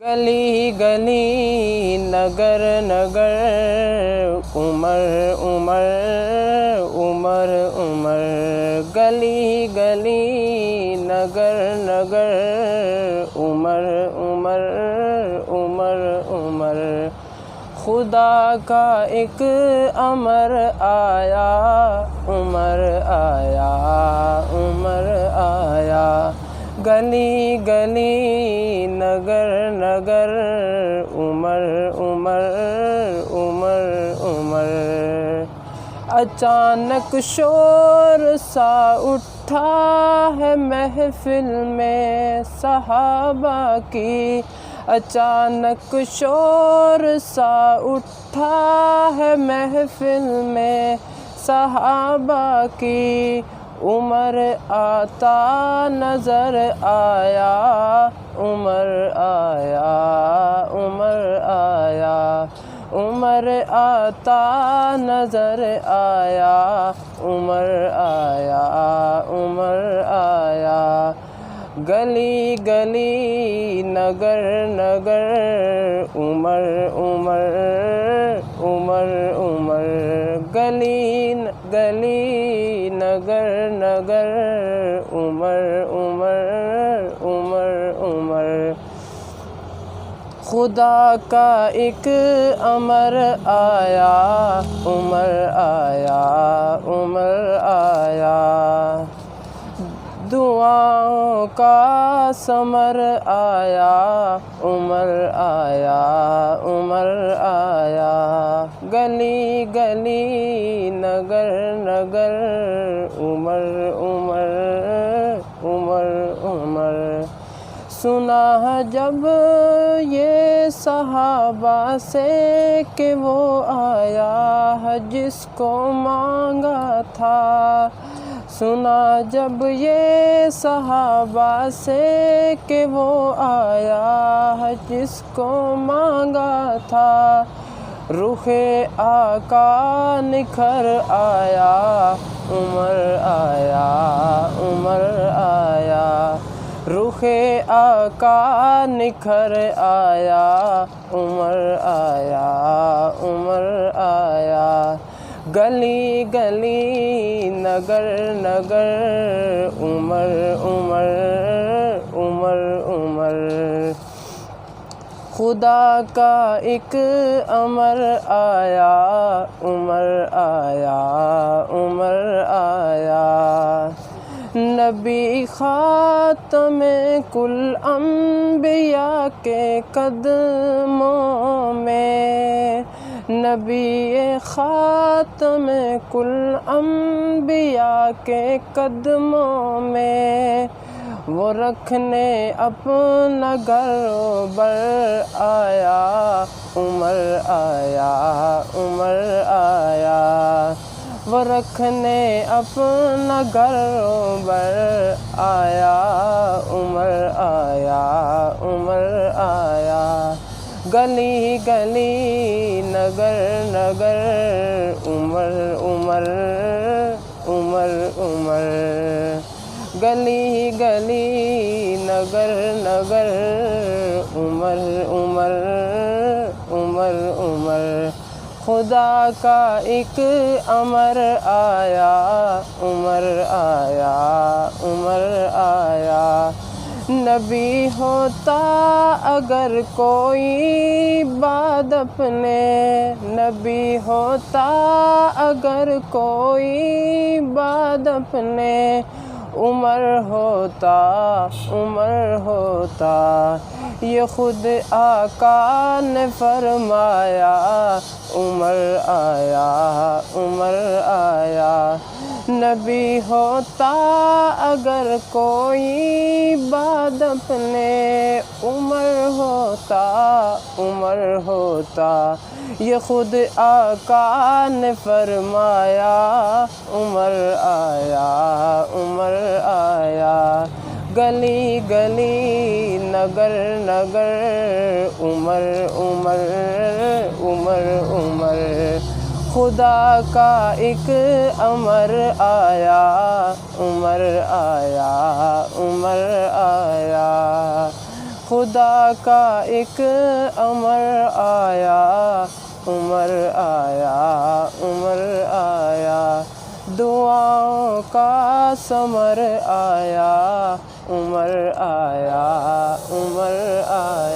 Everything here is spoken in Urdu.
گلی گلی نگر نگر عمر عمر عمر عمر، گلی گلی نگر نگر عمر عمر عمر عمر، خدا کا ایک امر آیا، عمر آیا عمر آیا، گلی گلی نگر نگر عمر عمر عمر عمر، اچانک شور سا اٹھا ہے محفل میں صحابہ کی، اچانک شور سا اٹھا ہے محفل میں صحابہ کی، عمر آتا نظر آیا، عمر آیا عمر آیا، عمر آتا نظر آیا، عمر آیا عمر آیا، گلی گلی نگر نگر عمر عمر عمر عمر، گلی گلی نگر نگر عمر عمر عمر عمر، خدا کا ایک امر آیا، عمر آیا عمر آیا، دعاؤں کا ثمر آیا، عمر آیا عمر آیا، گلی گلی نگر نگر عمر عمر عمر عمر، سنا جب یہ صحابہ سے کہ وہ آیا ہے جس کو مانگا تھا، سنا جب یہ صحابہ سے کہ وہ آیا ہے جس کو مانگا تھا، رخ آقا نکھر آیا، عمر آیا عمر آیا، رخ آقا نکھر آیا، عمر آیا عمر آیا، گلی گلی نگر نگر عمر عمر عمر عمر، خدا کا ایک امر آیا، عمر آیا عمر آیا، نبی خاتم کل انبیاء کے قدموں میں، نبی خاتم کل انبیاء کے قدموں میں، وہ رکھنے اپنا گھر و بر آیا، عمر آیا عمر آیا، وہ رکھنے اپنا گھر و بر آیا، عمر آیا عمر آیا، گلی گلی نگر نگر عمر عمر عمر عمر، گلی گلی نگر نگر عمر عمر عمر عمر، خدا کا ایک امر آیا، عمر آیا عمر آیا، نبی ہوتا اگر کوئی بعد اپنے، نبی ہوتا اگر کوئی بعد اپنے، عمر ہوتا عمر ہوتا، یہ خود آقا نے فرمایا، عمر آیا عمر آیا، نبی ہوتا اگر کوئی بعد اپنے، عمر ہوتا عمر ہوتا، یہ خود آقا نے فرمایا، عمر آیا عمر آیا، گلی گلی نگر نگر عمر عمر عمر عمر، خدا کا ایک امر آیا، عمر آیا عمر آیا، خدا کا ایک امر آیا، عمر آیا، عمر آیا، دعاؤں کا ثمر آیا، عمر آیا، عمر آیا۔